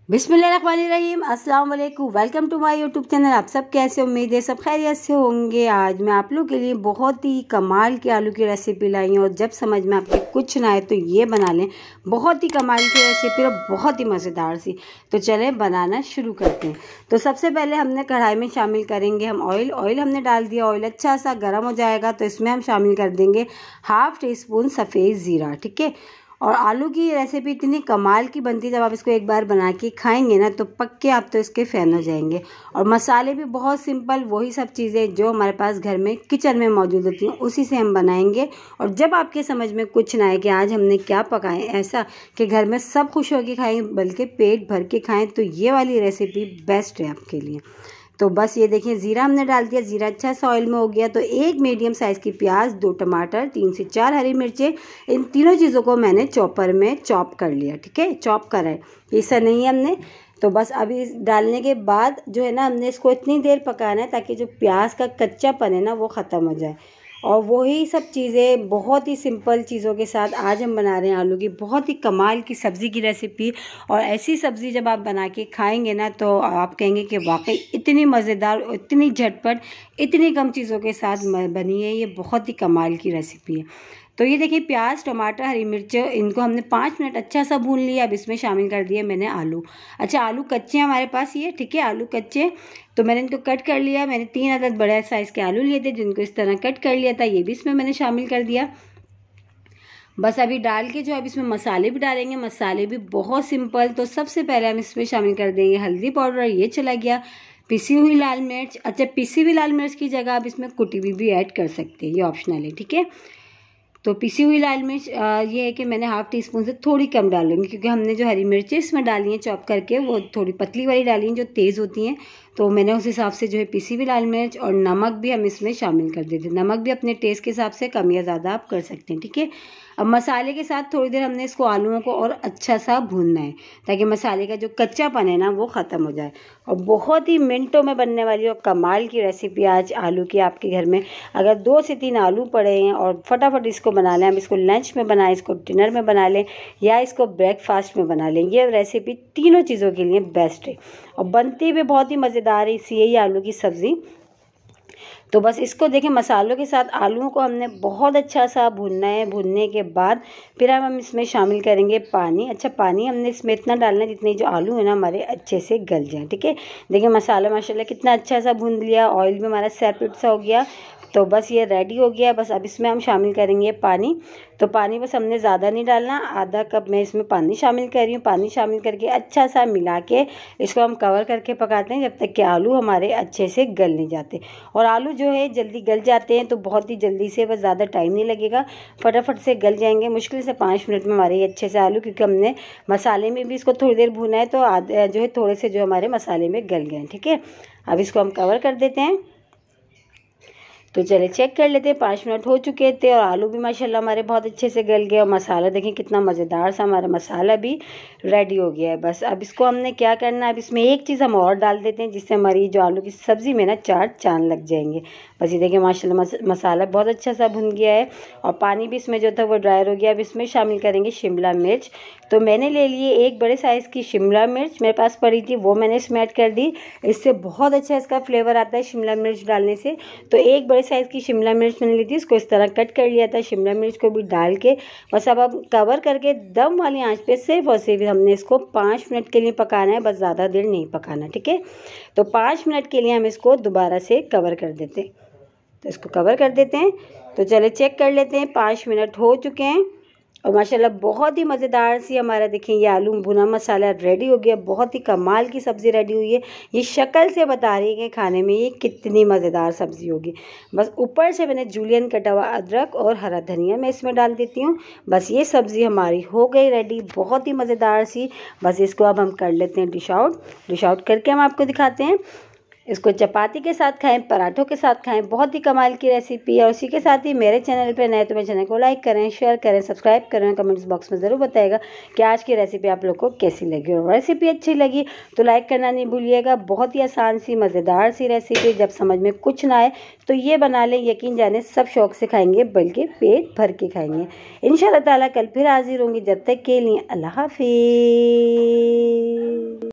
बिस्मिल्लाहिर्रहमानिर्रहीम, अस्सलाम वालेकुम। Welcome to my YouTube channel. आप सब कैसे, उम्मीद है सब खैरियत से होंगे। आज मैं आप लोग के लिए बहुत ही कमाल की आलू की रेसिपी लाई हूँ और जब समझ में आपके कुछ ना आए तो ये बना लें। बहुत ही कमाल की रेसिपी और बहुत ही मज़ेदार सी। तो चलें बनाना शुरू करते हैं। तो सबसे पहले हमने कढ़ाई में शामिल करेंगे हम ऑयल हमने डाल दिया। ऑयल अच्छा सा गर्म हो जाएगा तो इसमें हम शामिल कर देंगे 1/2 टीस्पून सफ़ेद ज़ीरा। ठीक है। और आलू की रेसिपी इतनी कमाल की बनती है, जब आप इसको एक बार बना के खाएंगे ना तो पक्के आप तो इसके फ़ैन हो जाएंगे। और मसाले भी बहुत सिंपल, वही सब चीज़ें जो हमारे पास घर में किचन में मौजूद होती हैं उसी से हम बनाएंगे। और जब आपके समझ में कुछ ना आए कि आज हमने क्या पकाएं ऐसा कि घर में सब खुश होकर खाएं बल्कि पेट भर के खाएं, तो ये वाली रेसिपी बेस्ट है आपके लिए। तो बस ये देखिए, ज़ीरा हमने डाल दिया। ज़ीरा अच्छा सा ऑयल में हो गया तो एक मीडियम साइज़ की प्याज, 2 टमाटर, 3 से 4 हरी मिर्चें, इन तीनों चीज़ों को मैंने चॉपर में चॉप कर लिया। ठीक है, चॉप करा है, ऐसा नहीं है हमने। तो बस अभी डालने के बाद जो है ना, हमने इसको इतनी देर पकाना है ताकि जो प्याज का कच्चापन है ना वो ख़त्म हो जाए। और वही सब चीज़ें बहुत ही सिंपल चीज़ों के साथ आज हम बना रहे हैं आलू की बहुत ही कमाल की सब्ज़ी की रेसिपी। और ऐसी सब्ज़ी जब आप बना के खाएंगे ना तो आप कहेंगे कि वाकई इतनी मज़ेदार, इतनी झटपट, इतनी कम चीज़ों के साथ बनी है, ये बहुत ही कमाल की रेसिपी है। तो ये देखिए, प्याज, टमाटर, हरी मिर्च, इनको हमने 5 मिनट अच्छा सा भून लिया। अब इसमें शामिल कर दिए मैंने आलू। अच्छा, आलू कच्चे हैं हमारे पास ये। ठीक है, आलू कच्चे तो मैंने इनको कट कर लिया। मैंने 3 अदद बड़े साइज़ के आलू लिए थे जिनको इस तरह कट कर लिया था, ये भी इसमें मैंने शामिल कर दिया। बस अभी डाल के जो अब इसमें मसाले भी डालेंगे। मसाले भी बहुत सिंपल। तो सबसे पहले हम इसमें शामिल कर देंगे हल्दी पाउडर, ये चला गया। पिसी हुई लाल मिर्च, अच्छा पिसी हुई लाल मिर्च की जगह आप इसमें कुटी हुई भी ऐड कर सकते हैं, ये ऑप्शनल है। ठीक है, तो पिसी हुई लाल मिर्च ये है कि मैंने 1/2 टीस्पून से थोड़ी कम डालूंगी क्योंकि हमने जो हरी मिर्चें इसमें डाली हैं चॉप करके वो थोड़ी पतली वाली डाली हैं जो तेज़ होती हैं। तो मैंने उस हिसाब से जो है पिसी हुई लाल मिर्च और नमक भी हम इसमें शामिल कर देते हैं। नमक भी अपने टेस्ट के हिसाब से कम या ज़्यादा आप कर सकते हैं। ठीक है, अब मसाले के साथ थोड़ी देर हमने इसको आलूओं को और अच्छा सा भूनना है ताकि मसाले का जो कच्चापन है ना वो ख़त्म हो जाए। और बहुत ही मिनटों में बनने वाली और कमाल की रेसिपी आज आलू की आपके घर में अगर 2 से 3 आलू पड़े हैं और फटाफट इसको बना लें। हम इसको लंच में बनाएं, इसको डिनर में बना लें या इसको ब्रेकफास्ट में बना लें। ये रेसिपी तीनों चीज़ों के लिए बेस्ट है और बनती भी बहुत ही मज़ेदार है। इसी ये आलू की सब्ज़ी। तो बस इसको देखें, मसालों के साथ आलूओं को हमने बहुत अच्छा सा भूनना है। भूनने के बाद फिर हम इसमें शामिल करेंगे पानी। अच्छा, पानी हमने इसमें इतना डालना है जितने जो आलू है ना हमारे अच्छे से गल जाए। ठीक है, देखिए मसाला माशाल्लाह कितना अच्छा सा भून लिया। ऑयल भी हमारा सेपरेट सा हो गया। तो बस ये रेडी हो गया। बस अब इसमें हम शामिल करेंगे पानी। तो पानी बस हमने ज़्यादा नहीं डालना, आधा कप मैं इसमें पानी शामिल कर रही हूँ। पानी शामिल करके अच्छा सा मिला के इसको हम कवर करके पकाते हैं जब तक कि आलू हमारे अच्छे से गल नहीं जाते। और आलू जो है जल्दी गल जाते हैं तो बहुत ही जल्दी से, बस ज़्यादा टाइम नहीं लगेगा, फटाफट से गल जाएंगे। मुश्किल से 5 मिनट में हमारे ये अच्छे से आलू, क्योंकि हमने मसाले में भी इसको थोड़ी देर भुना है तो जो है थोड़े से जो हमारे मसाले में गल गए। ठीक है, अब इसको हम कवर कर देते हैं। तो चले चेक कर लेते हैं, 5 मिनट हो चुके थे और आलू भी माशाल्लाह हमारे बहुत अच्छे से गल गए और मसाला देखें कितना मज़ेदार सा हमारा मसाला भी रेडी हो गया है। बस अब इसको हमने क्या करना है, अब इसमें एक चीज़ हम और डाल देते हैं जिससे हमारी जो आलू की सब्ज़ी में ना 4 चांद लग जाएंगे। बस ये देखिए माशाल्लाह मसाला बहुत अच्छा सा भुन गया है और पानी भी इसमें जो था वो ड्राई हो गया। अब इसमें शामिल करेंगे शिमला मिर्च। तो मैंने ले लिए एक बड़े साइज़ की शिमला मिर्च, मेरे पास पड़ी थी, वो मैंने इसमें ऐड कर दी। इससे बहुत अच्छा इसका फ्लेवर आता है शिमला मिर्च डालने से। तो एक बड़े साइज़ की शिमला मिर्च मैंने ली थी, इसको इस तरह कट कर लिया था। शिमला मिर्च को भी डाल के बस अब हम कवर करके दम वाली आंच पे सिर्फ और सिर्फ हमने इसको 5 मिनट के लिए पकाना है, बस ज़्यादा देर नहीं पकाना। ठीक है, तो 5 मिनट के लिए हम इसको दोबारा से कवर कर देते हैं। तो इसको कवर कर देते हैं। तो चले चेक कर लेते हैं, 5 मिनट हो चुके हैं और माशाल्लाह बहुत ही मज़ेदार सी हमारा देखें ये आलू भुना मसाला रेडी हो गया। बहुत ही कमाल की सब्ज़ी रेडी हुई है। ये शक्ल से बता रही है कि खाने में ये कितनी मज़ेदार सब्ज़ी होगी। बस ऊपर से मैंने जूलियन कटा हुआ अदरक और हरा धनिया मैं इसमें डाल देती हूँ। बस ये सब्ज़ी हमारी हो गई रेडी, बहुत ही मज़ेदार सी। बस इसको अब हम कर लेते हैं डिश आउट। डिश आउट करके हम आपको दिखाते हैं। इसको चपाती के साथ खाएं, पराठों के साथ खाएं, बहुत ही कमाल की रेसिपी है। और उसी के साथ ही मेरे चैनल पे नए तो मेरे चैनल को लाइक करें, शेयर करें, सब्सक्राइब करें। कमेंट्स बॉक्स में ज़रूर बताइएगा कि आज की रेसिपी आप लोग को कैसी लगी। और रेसिपी अच्छी लगी तो लाइक करना नहीं भूलिएगा। बहुत ही आसान सी मज़ेदार सी रेसिपी, जब समझ में कुछ ना आए तो ये बना लें, यकीन जाने सब शौक़ से खाएँगे बल्कि पेट भर के खाएँगे। इंशाअल्लाह ताला कल फिर हाजिर होंगी, जब तक के लिए अल्लाह हाफिज़।